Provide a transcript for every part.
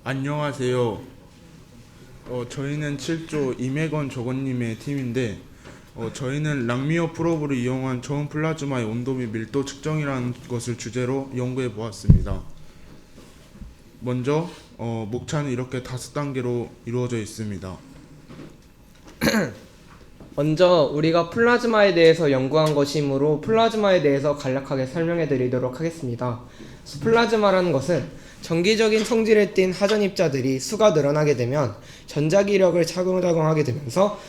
안녕하세요. 저희는 7조 임혜건 조건님의 팀인데, 저희는 랑미어 프로브를 이용한 저온 플라즈마의 온도 및 밀도 측정이라는 것을 주제로 연구해 보았습니다. 먼저, 목차는 이렇게 5단계로 이루어져 있습니다. 먼저 우리가 플라즈마에 대해서 연구한 것이므로 플라즈마에 대해서 간략하게 설명해 드리도록 하겠습니다. 플라즈마라는 것은 정기적인 성질을 띤 하전 입자들이 수가 늘어나게 되면 전자기력을 차근차근하게 되면서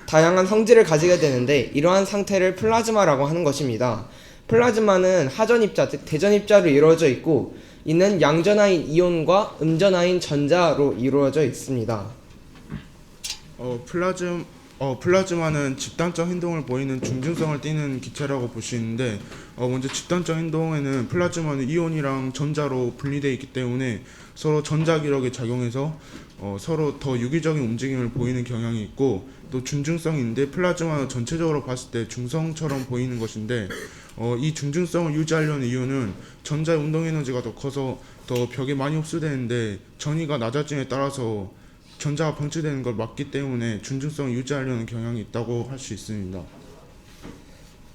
다양한 성질을 가지게 되는데, 이러한 상태를 플라즈마라고 하는 것입니다. 플라즈마는 하전 입자, 즉 대전 입자로 이루어져 있고, 이는 양전하인 이온과 음전하인 전자로 이루어져 있습니다. 플라즈마는 집단적 행동을 보이는 중증성을 띠는 기체라고 볼 수 있는데, 먼저 집단적 행동에는 플라즈마는 이온이랑 전자로 분리되어 있기 때문에 서로 전자기력에 작용해서 서로 더 유기적인 움직임을 보이는 경향이 있고, 또 중증성인데 플라즈마는 전체적으로 봤을 때 중성처럼 보이는 것인데, 이 중증성을 유지하려는 이유는 전자의 운동 에너지가 더 커서 더 벽에 많이 흡수되는데 전위가 낮아짐에 따라서 전자가 방출되는 걸 막기 때문에 중증성을 유지하려는 경향이 있다고 할 수 있습니다.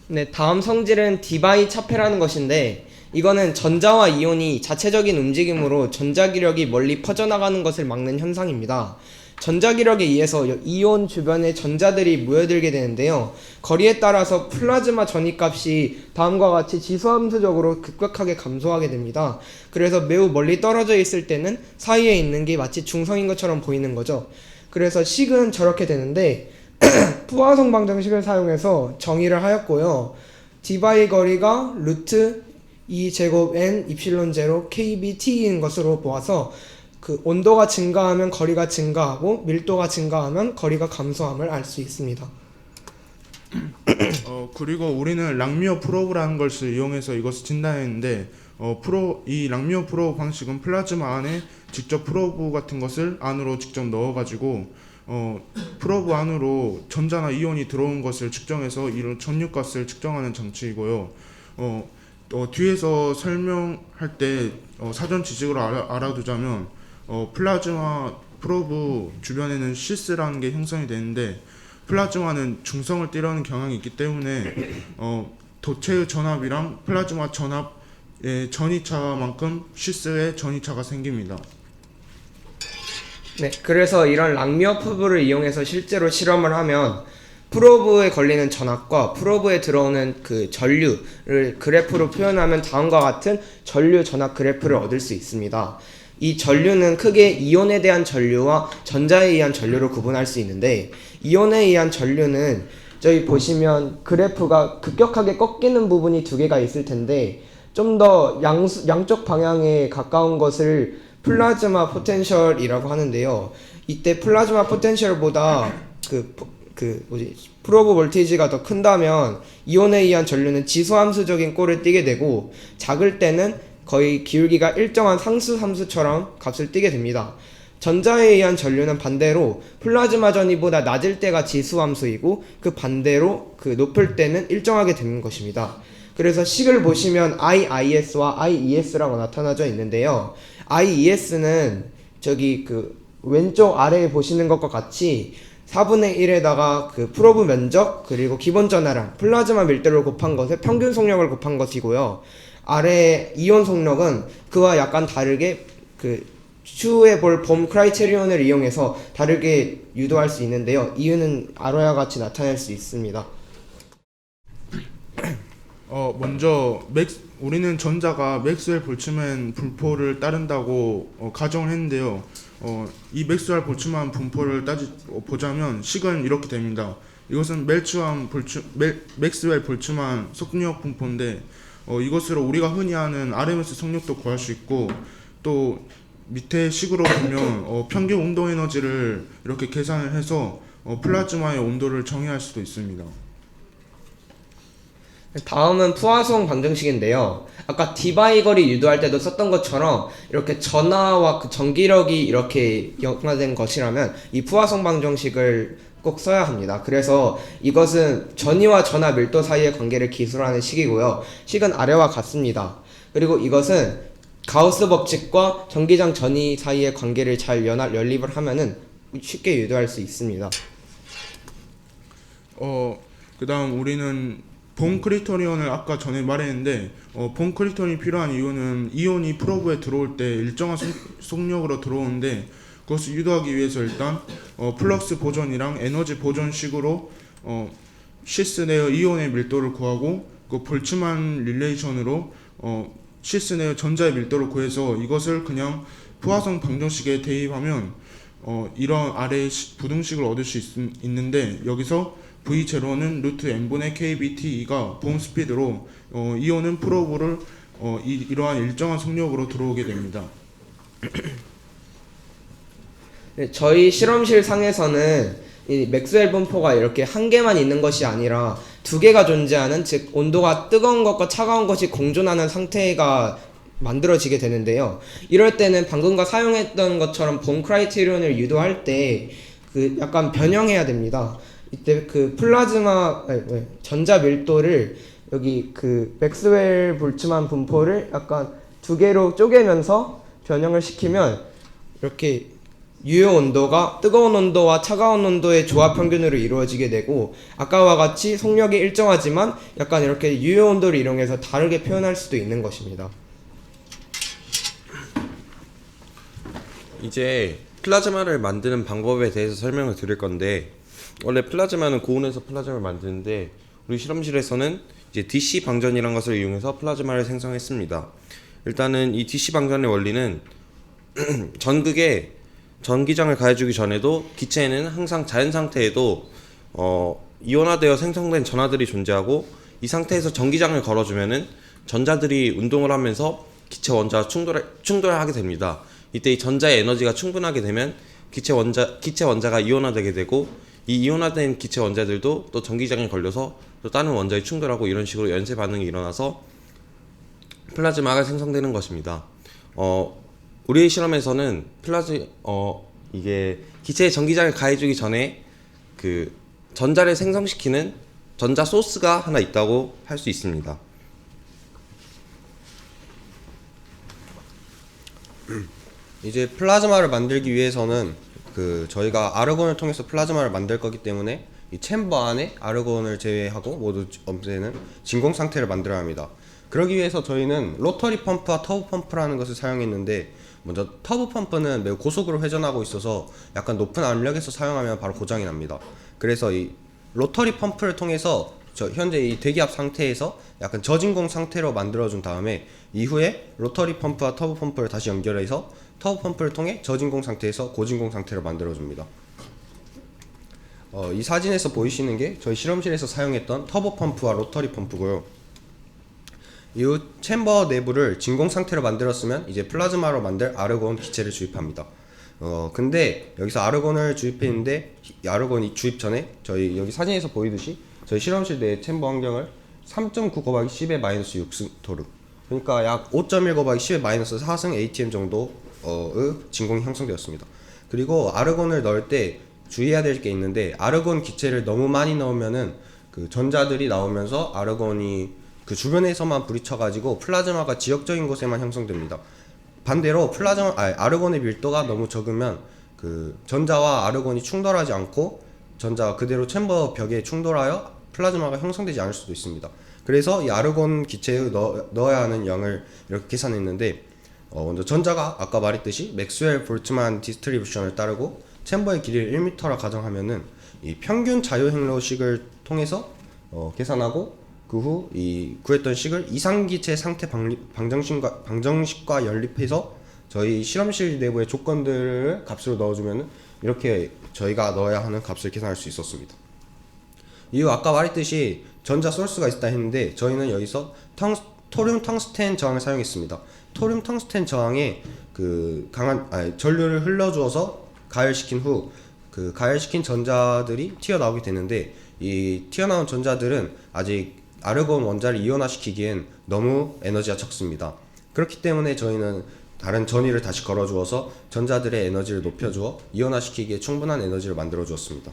네, 다음 성질은 디바이 차폐라는 것인데, 이거는 전자와 이온이 자체적인 움직임으로 전자기력이 멀리 퍼져나가는 것을 막는 현상입니다. 전자기력에 의해서 이온 주변에 전자들이 모여들게 되는데요. 거리에 따라서 플라즈마 전위값이 다음과 같이 지수함수적으로 급격하게 감소하게 됩니다. 그래서 매우 멀리 떨어져 있을 때는 사이에 있는 게 마치 중성인 것처럼 보이는 거죠. 그래서 식은 저렇게 되는데, 푸아송 방정식을 사용해서 정의를 하였고요. 디바이 거리가 루트 2제곱 n 입실론 제로 kbt인 것으로 보아서 그 온도가 증가하면 거리가 증가하고 밀도가 증가하면 거리가 감소함을 알 수 있습니다. 그리고 우리는 랑미어 프로브라는 것을 이용해서 이것을 진단했는데, 이 랑미어 프로브 방식은 플라즈마 안에 직접 프로브 같은 것을 안으로 직접 넣어가지고 프로브 안으로 전자나 이온이 들어온 것을 측정해서 이런 전류값을 측정하는 장치이고요. 뒤에서 설명할 때 사전 지식으로 알아두자면, 플라즈마 프로브 주변에는 시스라는 게 형성이 되는데, 플라즈마는 중성을 띠려는 경향이 있기 때문에 도체의 전압이랑 플라즈마 전압의 전이차만큼 시스의 전이차가 생깁니다. 네, 그래서 이런 랑미어 프로브를 이용해서 실제로 실험을 하면 프로브에 걸리는 전압과 프로브에 들어오는 그 전류를 그래프로 표현하면 다음과 같은 전류 전압 그래프를 얻을 수 있습니다. 이 전류는 크게 이온에 대한 전류와 전자에 의한 전류로 구분할 수 있는데, 이온에 의한 전류는 저희 보시면 그래프가 급격하게 꺾이는 부분이 두 개가 있을 텐데, 좀 더 양쪽 방향에 가까운 것을 플라즈마 포텐셜이라고 하는데요. 이때 플라즈마 포텐셜보다 프로브 볼테이지가 더 큰다면 이온에 의한 전류는 지수함수적인 꼴을 띠게 되고, 작을 때는 거의 기울기가 일정한 상수 함수처럼 값을 띠게 됩니다. 전자에 의한 전류는 반대로 플라즈마 전위보다 낮을 때가 지수함수이고, 그 반대로 높을 때는 일정하게 되는 것입니다. 그래서 식을 보시면 IIS와 IES라고 나타나져 있는데요. IES는 저기 왼쪽 아래에 보시는 것과 같이 4분의 1에다가 프로브 면적 그리고 기본 전하량 플라즈마 밀도를 곱한 것에 평균 속력을 곱한 것이고요. 아래 이온 속력은 그와 약간 다르게 추후에 볼 봄 크라이테리온을 이용해서 다르게 유도할 수 있는데요. 이유는 아래와 같이 나타낼 수 있습니다. 먼저 우리는 전자가 맥스웰 볼츠만 분포를 따른다고 가정을 했는데요. 이 맥스웰 볼츠만 분포를 보자면 식은 이렇게 됩니다. 이것은 맥스웰 볼츠만 속력 분포인데, 이것으로 우리가 흔히 아는 RMS 속력도 구할 수 있고, 또 밑에 식으로 보면 평균 운동 에너지를 이렇게 계산을 해서 플라즈마의 온도를 정의할 수도 있습니다. 다음은 푸아송 방정식인데요. 아까 디바이 거리 유도할 때도 썼던 것처럼 이렇게 전하와 전기력이 이렇게 연관된 것이라면 이 푸아송 방정식을 꼭 써야 합니다. 그래서 이것은 전위와 전하 밀도 사이의 관계를 기술하는 식이고요. 식은 아래와 같습니다. 그리고 이것은 가우스 법칙과 전기장 전위 사이의 관계를 잘 연립을 하면은 쉽게 유도할 수 있습니다. 그다음 우리는 본 크리터리온을 아까 전에 말했는데 본 크리터리온이 필요한 이유는 이온이 프로브에 들어올 때 일정한 속력으로 들어오는데 그것을 유도하기 위해서 일단 플럭스 보존이랑 에너지 보존식으로 시스 내어 이온의 밀도를 구하고 그 볼츠만 릴레이션으로 시스 내어 전자의 밀도를 구해서 이것을 그냥 포화성 방정식에 대입하면 이런 아래의 부등식을 얻을 수 있는데 여기서 V0는 루트 n분의 kBT가 봄 스피드로 이온은 프로브를 이러한 일정한 속력으로 들어오게 됩니다. 네, 저희 실험실 상에서는 이 맥스웰 분포가 이렇게 한 개만 있는 것이 아니라 두 개가 존재하는, 즉 온도가 뜨거운 것과 차가운 것이 공존하는 상태가 만들어지게 되는데요. 이럴 때는 방금과 사용했던 것처럼 본 크라이테리온을 유도할 때 그 약간 변형해야 됩니다. 이때 그 플라즈마 전자 밀도를 여기 그 맥스웰 볼츠만 분포를 약간 두 개로 쪼개면서 변형을 시키면 이렇게 유효 온도가 뜨거운 온도와 차가운 온도의 조합 평균으로 이루어지게 되고, 아까와 같이 속력이 일정하지만 약간 이렇게 유효 온도를 이용해서 다르게 표현할 수도 있는 것입니다. 이제 플라즈마를 만드는 방법에 대해서 설명을 드릴 건데, 원래 플라즈마는 고온에서 플라즈마를 만드는데 우리 실험실에서는 이제 DC 방전이라는 것을 이용해서 플라즈마를 생성했습니다. 일단은 이 DC 방전의 원리는 전극에 전기장을 가해주기 전에도 기체에는 항상 자연 상태에도 이온화되어 생성된 전하들이 존재하고, 이 상태에서 전기장을 걸어주면은 전자들이 운동을 하면서 기체 원자와 충돌하게 됩니다. 이때 이 전자의 에너지가 충분하게 되면 기체 원자가 이온화되게 되고, 이 이온화된 기체 원자들도 또 전기장에 걸려서 또 다른 원자에 충돌하고, 이런 식으로 연쇄 반응이 일어나서 플라즈마가 생성되는 것입니다. 우리의 실험에서는 이게 기체에 전기장을 가해주기 전에 그 전자를 생성시키는 전자 소스가 하나 있다고 할 수 있습니다. 이제 플라즈마를 만들기 위해서는 저희가 아르곤을 통해서 플라즈마를 만들 거기 때문에 이 챔버 안에 아르곤을 제외하고 모두 없애는 진공 상태를 만들어야 합니다. 그러기 위해서 저희는 로터리 펌프와 터보 펌프라는 것을 사용했는데, 먼저 터보 펌프는 매우 고속으로 회전하고 있어서 약간 높은 압력에서 사용하면 바로 고장이 납니다. 그래서 이 로터리 펌프를 통해서 현재 이 대기압 상태에서 약간 저진공 상태로 만들어준 다음에, 이후에 로터리 펌프와 터보 펌프를 다시 연결해서 터보 펌프를 통해 저진공 상태에서 고진공 상태로 만들어줍니다. 이 사진에서 보이시는 게 저희 실험실에서 사용했던 터보 펌프와 로터리 펌프고요. 이 챔버 내부를 진공 상태로 만들었으면 이제 플라즈마로 만들 아르곤 기체를 주입합니다. 근데 여기서 아르곤을 주입했는데, 아르곤이 주입 전에 저희 여기 사진에서 보이듯이 저희 실험실 내 챔버 환경을 3.9 곱하기 10의 마이너스 6승토르, 그러니까 약 5.1 곱하기 10의 마이너스 4승 ATM 정도의 진공이 형성되었습니다. 그리고 아르곤을 넣을 때 주의해야 될 게 있는데, 아르곤 기체를 너무 많이 넣으면은 그 전자들이 나오면서 아르곤이 그 주변에서만 부딪혀가지고 플라즈마가 지역적인 곳에만 형성됩니다. 반대로 아르곤의 밀도가 너무 적으면 그 전자와 아르곤이 충돌하지 않고 전자가 그대로 챔버 벽에 충돌하여 플라즈마가 형성되지 않을 수도 있습니다. 그래서 이 아르곤 기체에 넣어야 하는 양을 이렇게 계산했는데, 먼저 전자가 아까 말했듯이 맥스웰 볼츠만 디스트리뷰션을 따르고 챔버의 길이를 1m라 가정하면은 이 평균 자유행로식을 통해서 계산하고, 그 후 이 구했던 식을 이상기체 상태 방정식과 연립해서 저희 실험실 내부의 조건들을 값으로 넣어주면은 이렇게 저희가 넣어야 하는 값을 계산할 수 있었습니다. 이후 아까 말했듯이 전자 소스가 있다 했는데, 저희는 여기서 토륨 텅스텐 저항을 사용했습니다. 토륨 텅스텐 저항에 그 전류를 흘러주어서 가열시킨 후 그 가열시킨 전자들이 튀어나오게 되는데, 이 튀어나온 전자들은 아직 아르곤 원자를 이온화시키기엔 너무 에너지가 적습니다. 그렇기 때문에 저희는 다른 전위를 다시 걸어주어서 전자들의 에너지를 높여주어 이온화시키기에 충분한 에너지를 만들어 주었습니다.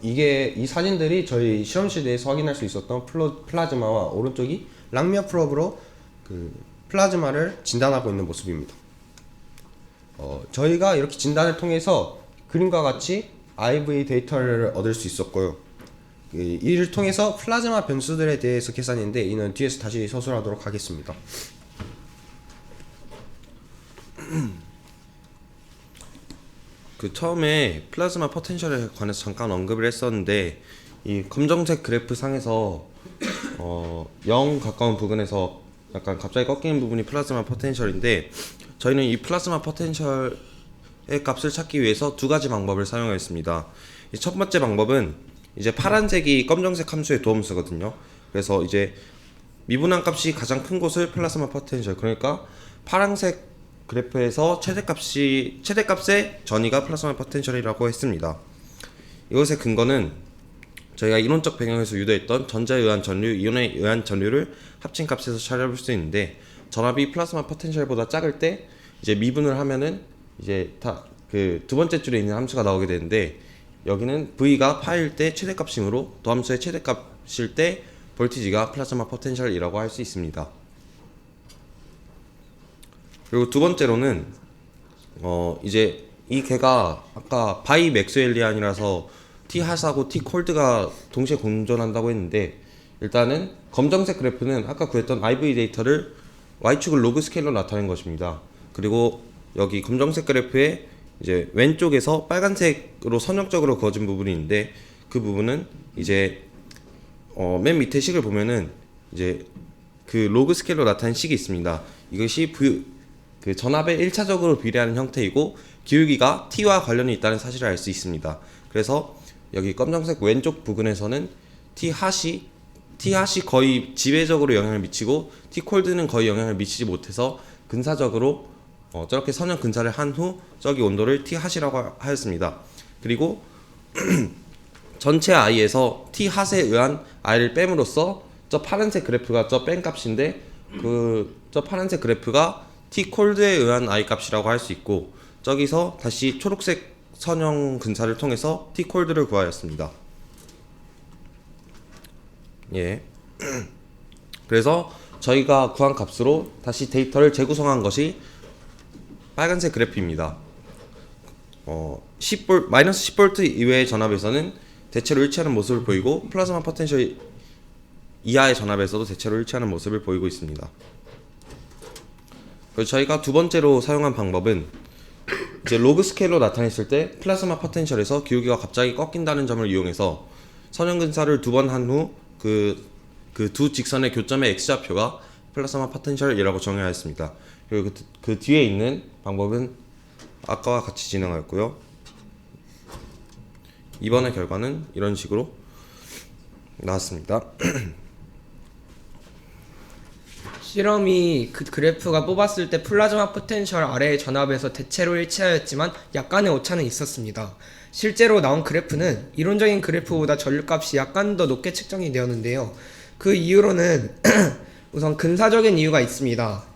이 사진들이 저희 실험실 내에서 확인할 수 있었던 플라즈마와, 오른쪽이 랑미어 프로브로 그 플라즈마를 진단하고 있는 모습입니다. 저희가 이렇게 진단을 통해서 그림과 같이 IV 데이터를 얻을 수 있었고요. 이를 통해서 플라즈마 변수들에 대해서 계산인데 이는 뒤에서 다시 서술하도록 하겠습니다. 그 처음에 플라즈마 포텐셜에 관해서 잠깐 언급을 했었는데 이 검정색 그래프 상에서 0 가까운 부근에서 약간 갑자기 꺾이는 부분이 플라즈마 포텐셜인데 저희는 이 플라즈마 포텐셜의 값을 찾기 위해서 두 가지 방법을 사용했습니다. 이 첫 번째 방법은 이제 파란색이 검정색 함수의 도함수거든요. 그래서 이제 미분한 값이 가장 큰 곳을 플라즈마 포텐셜, 그러니까 파란색 그래프에서 최대값의 전이가 플라즈마 포텐셜이라고 했습니다. 이것의 근거는 저희가 이론적 배경에서 유도했던 전자에 의한 전류, 이온에 의한 전류를 합친 값에서 찾아볼 수 있는데 전압이 플라즈마 포텐셜보다 작을 때 이제 미분을 하면은 이제 다 그 두 번째 줄에 있는 함수가 나오게 되는데 여기는 V가 파일 때 최대값이므로 도함수의 최대값일 때 볼티지가 플라즈마 포텐셜이라고 할 수 있습니다. 그리고 두 번째로는 이제 이 개가 아까 바이 맥스웰리안이라서 T 핫하고 T 콜드가 동시에 공존한다고 했는데 일단은 검정색 그래프는 아까 구했던 IV 데이터를 Y축을 로그 스케일로 나타낸 것입니다. 그리고 여기 검정색 그래프에 이제 왼쪽에서 빨간색으로 선형적으로 그어진 부분이 있는데 그 부분은 이제 맨 밑에 식을 보면은 이제 그 로그 스케일로 나타낸 식이 있습니다. 이것이 그 전압에 1차적으로 비례하는 형태이고 기울기가 T와 관련이 있다는 사실을 알 수 있습니다. 그래서 여기 검정색 왼쪽 부근에서는 T 핫이 거의 지배적으로 영향을 미치고 T 콜드는 거의 영향을 미치지 못해서 근사적으로 저렇게 선형 근사를 한 후 저기 온도를 T 핫이라고 하였습니다. 그리고 전체 I에서 T 핫에 의한 I를 뺨으로써 저 파란색 그래프가 저 뺀 값인데 저 파란색 그래프가 T 콜드에 의한 I 값이라고 할 수 있고 저기서 다시 초록색 선형 근사를 통해서 T 콜드를 구하였습니다. 예. 그래서 저희가 구한 값으로 다시 데이터를 재구성한 것이 빨간색 그래프입니다. 마이너스 10V 이외의 전압에서는 대체로 일치하는 모습을 보이고 플라즈마 포텐셜 이하의 전압에서도 대체로 일치하는 모습을 보이고 있습니다. 그리고 저희가 두 번째로 사용한 방법은 이제 로그 스케일로 나타냈을 때 플라즈마 포텐셜에서 기울기가 갑자기 꺾인다는 점을 이용해서 선형 근사를 두 번 한 후 그 두 직선의 교점의 x좌표가 플라즈마 포텐셜이라고 정의하였습니다. 그리고 그 뒤에 있는 방법은 아까와 같이 진행하였고요. 이번의 결과는 이런 식으로 나왔습니다. 실험이 그 그래프가 뽑았을 때 플라즈마 포텐셜 아래의 전압에서 대체로 일치하였지만 약간의 오차는 있었습니다. 실제로 나온 그래프는 이론적인 그래프보다 전류값이 약간 더 높게 측정이 되었는데요. 그 이유로는 우선 근사적인 이유가 있습니다.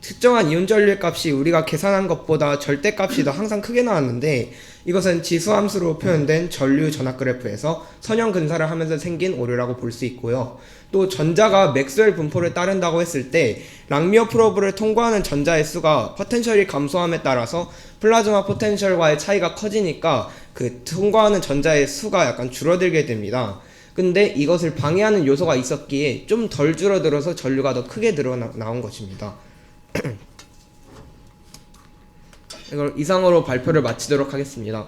특정한 이온 전류의 값이 우리가 계산한 것보다 절대값이 더 항상 크게 나왔는데 이것은 지수함수로 표현된 전류 전압 그래프에서 선형 근사를 하면서 생긴 오류라고 볼 수 있고요. 또 전자가 맥스웰 분포를 따른다고 했을 때 랑미어 프로브를 통과하는 전자의 수가 포텐셜이 감소함에 따라서 플라즈마 포텐셜과의 차이가 커지니까 그 통과하는 전자의 수가 약간 줄어들게 됩니다. 근데 이것을 방해하는 요소가 있었기에 좀 덜 줄어들어서 전류가 더 크게 나온 것입니다. 이걸 이상으로 발표를 마치도록 하겠습니다.